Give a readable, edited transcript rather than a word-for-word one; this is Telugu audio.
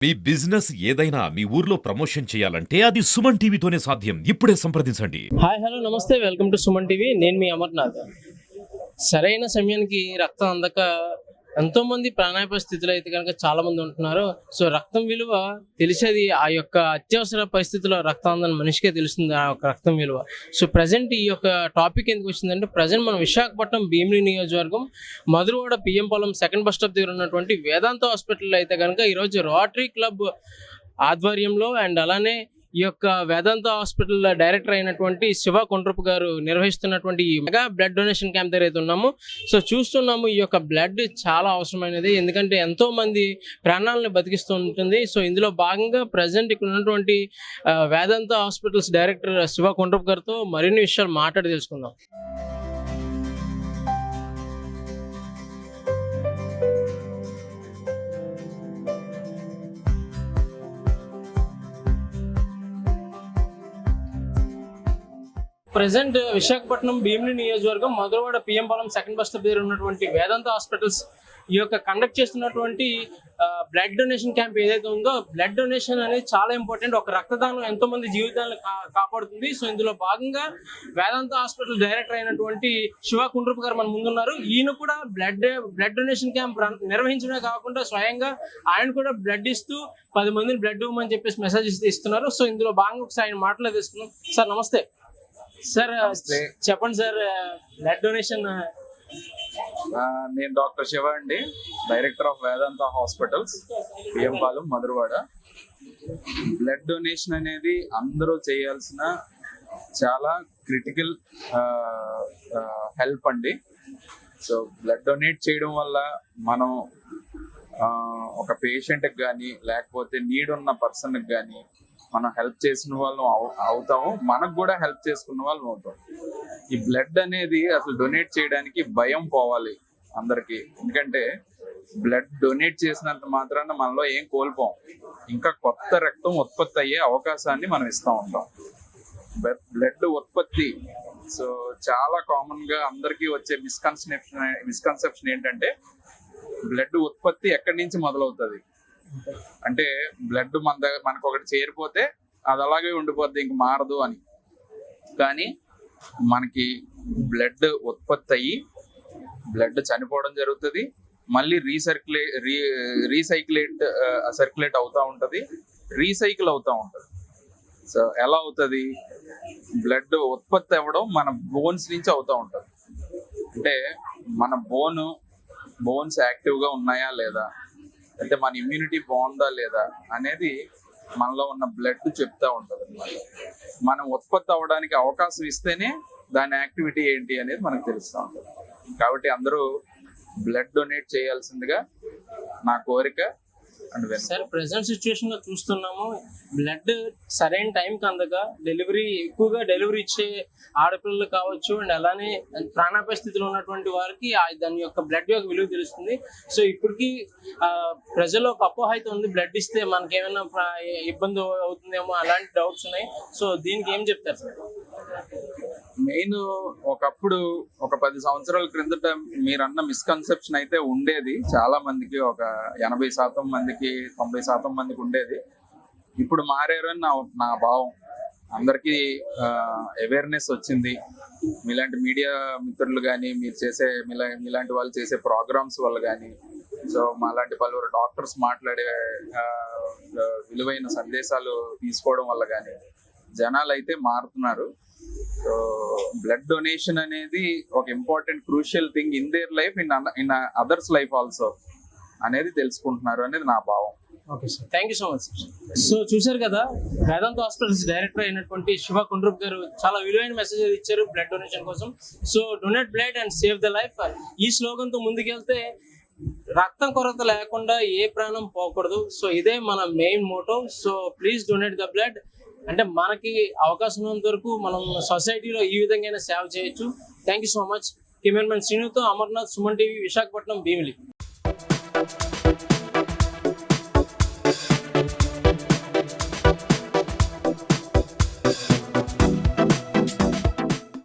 మీ బిజినెస్ ఏదైనా మీ ఊర్లో ప్రమోషన్ చేయాలంటే అది సుమన్ టీవీతోనే సాధ్యం. ఇప్పుడే సంప్రదించండి. హాయ్ హలో నమస్తే వెల్కమ్ టు సుమన్ టీవీ. నేను మీ అమర్నాథ్. సరైన సమయానికి రక్తం అందక ఎంతో మంది ప్రాణాపాయ స్థితిలో అయితే కనుక చాలా మంది ఉంటున్నారు. సో రక్తం విలువ తెలిసేది ఆ యొక్క అత్యవసర పరిస్థితిలో రక్తం అందని మనిషికే తెలుస్తుంది ఆ యొక్క రక్తం విలువ. సో ప్రజెంట్ ఈ యొక్క టాపిక్ ఎందుకు వచ్చిందంటే, ప్రజెంట్ మన విశాఖపట్నం భీమిలి నియోజకవర్గం మధురవాడ పిఎం పొలం సెకండ్ బస్ స్టాప్ దగ్గర ఉన్నటువంటి వేదాంత హాస్పిటల్ అయితే కనుక ఈరోజు రోటరీ క్లబ్ ఆధ్వర్యంలో అండ్ అలానే ఈ యొక్క వేదాంత హాస్పిటల్ డైరెక్టర్ అయినటువంటి శివ కొండ్రపు గారు నిర్వహిస్తున్నటువంటి ఈ మెగా బ్లడ్ డొనేషన్ క్యాంప్ దగ్గర అయితే ఉన్నాము. సో చూస్తున్నాము, ఈ యొక్క బ్లడ్ చాలా అవసరమైనది, ఎందుకంటే ఎంతో మంది ప్రాణాలను బతికిస్తూ ఉంటుంది. సో ఇందులో భాగంగా ప్రజెంట్ ఇక్కడ ఉన్నటువంటి వేదాంత హాస్పిటల్స్ డైరెక్టర్ శివ కొండ్రపు గారితో మరిన్ని విషయాలు మాట్లాడి తెలుసుకుందాం. ప్రెసెంట్ విశాఖపట్నం భీమిలి నియోజకవర్గం మధురవాడ పిఎం పొలం సెకండ్ బస్ స్టాప్ దగ్గర ఉన్నటువంటి వేదాంత హాస్పిటల్స్ ఈ యొక్క కండక్ట్ చేస్తున్నటువంటి బ్లడ్ డొనేషన్ క్యాంప్ ఏదైతే ఉందో, బ్లడ్ డొనేషన్ అనేది చాలా ఇంపార్టెంట్. ఒక రక్తదానం ఎంతో మంది జీవితాలను కాపాడుతుంది. సో ఇందులో భాగంగా వేదాంత హాస్పిటల్ డైరెక్టర్ అయినటువంటి శివ కుండ్రపు గారు మన ముందున్నారు. ఈయన కూడా బ్లడ్ డొనేషన్ క్యాంప్ నిర్వహించడమే కాకుండా స్వయంగా ఆయన కూడా బ్లడ్ ఇస్తూ 10 మందిని బ్లడ్ ఇవ్వమని చెప్పేసి మెసేజ్ ఇస్తున్నారు. సో ఇందులో భాగంగా ఒకసారి ఆయన మాటలో తీసుకున్నాం. సార్ నమస్తే. సార్ చెప్పండి సార్, బ్లడ్ డొనేషన్. నేను డాక్టర్ శివ అండి, director of Vedanta hospitals PM Palem Madhurawada. Blood donation అనేది అందరూ చేయాల్సిన చాలా క్రిటికల్ హెల్ప్ అండి. సో బ్లడ్ డొనేట్ చేయడం వల్ల మనం ఒక పేషెంట్కి కానీ లేకపోతే నీడ్ ఉన్న పర్సన్కి కానీ మనం హెల్ప్ చేసిన వాళ్ళం అవుతాము, మనకు కూడా హెల్ప్ చేసుకున్న వాళ్ళం అవుతాం. ఈ బ్లడ్ అనేది అసలు డొనేట్ చేయడానికి భయం పోవాలి అందరికి. ఎందుకంటే బ్లడ్ డొనేట్ చేసినంత మాత్రాన మనలో ఏం కోల్పోం, ఇంకా కొత్త రక్తం ఉత్పత్తి అయ్యే అవకాశాన్ని మనం ఇస్తూ ఉంటాం. బ్లడ్ ఉత్పత్తి సో చాలా కామన్ గా అందరికీ వచ్చే మిస్కన్సెప్షన్ ఏంటంటే, బ్లడ్ ఉత్పత్తి ఎక్కడి నుంచి మొదలవుతుంది అంటే, బ్లడ్ మనకు ఒకటి చేరిపోతే అది అలాగే ఉండిపోద్ది, ఇంక మారదు అని. కానీ మనకి బ్లడ్ ఉత్పత్తి అయ్యి బ్లడ్ చనిపోవడం జరుగుతుంది, మళ్ళీ సర్క్యులేట్ అవుతూ ఉంటుంది, రీసైకిల్ అవుతూ ఉంటుంది. సో ఎలా అవుతుంది? బ్లడ్ ఉత్పత్తి అవ్వడం మన బోన్స్ నుంచి అవుతూ ఉంటుంది. అంటే మన బోన్స్ యాక్టివ్గా ఉన్నాయా లేదా, అంటే మన ఇమ్యూనిటీ బాగుందా లేదా అనేది మనలో ఉన్న బ్లడ్ చెప్తా ఉంటుంది అన్నమాట. మనం ఉత్పత్తి అవ్వడానికి అవకాశం ఇస్తేనే దాని యాక్టివిటీ ఏంటి అనేది మనకు తెలుస్తూ ఉంటుంది. కాబట్టి అందరూ బ్లడ్ డొనేట్ చేయాల్సిందిగా నా కోరిక. సార్ ప్రెసెంట్ సిచ్యువేషన్ లో చూస్తున్నాము, బ్లడ్ సరైన టైంకి అందక ఎక్కువగా డెలివరీ ఇచ్చే ఆడపిల్లలు కావచ్చు అండ్ అలానే ప్రాణాపాయ స్థితిలో ఉన్నటువంటి వారికి దాని యొక్క బ్లడ్ యొక్క విలువ తెలుస్తుంది. సో ఇప్పటికీ ప్రజల్లో ఒక అపోహ అయితే ఉంది, బ్లడ్ ఇస్తే మనకేమైనా ఇబ్బంది అవుతుందేమో అలాంటి డౌట్స్ ఉన్నాయి. సో దీనికి ఏం చెప్తారు సార్? మెయిన్ ఒకప్పుడు ఒక 10 సంవత్సరాల క్రిందట మీరన్న మిస్కన్సెప్షన్ అయితే ఉండేది చాలా మందికి, ఒక 80% మందికి 90% మందికి ఉండేది. ఇప్పుడు మారారని నా భావం. అందరికీ అవేర్నెస్ వచ్చింది. మీలాంటి మీడియా మిత్రులు కానీ, మీలాంటి వాళ్ళు చేసే ప్రోగ్రామ్స్ వల్ల కానీ, సో మాలాంటి పలువురు డాక్టర్స్ మాట్లాడే విలువైన సందేశాలు తీసుకోవడం వల్ల కానీ జనాలు అయితే మారుతున్నారు. సో బ్లడ్ డొనేషన్ అనేది ఒక important crucial thing in their life, in others life also అనేది తెలుసుకుంటున్నారు అనేది నా భావం. Okay sir, thank you so much. So చూసారు కదా, వేదాంత హాస్పిటల్స్ డైరెక్టర్ అయినటువంటి శివ కొండ్రపు గారు చాలా విలువైన మెసేజ్ ఇచ్చారు బ్లడ్ డొనేషన్ కోసం. So donate blood and save the life, ఈ స్లోగన్ తో ముందుకెళ్తే రక్తం కొరత లేకుండా ఏ ప్రాణం పోకూడదు. సో ఇదే మన main motto. So please donate the blood. అంటే మనకి అవకాశం ఉన్నంత వరకు మనం సొసైటీలో ఈ విధంగా సేవ చేయొచ్చు. Thank you so much. Cameraman శ్రీనుతో అమర్నాథ్, సుమన్ టీవీ, విశాఖపట్నం, భీమిలి.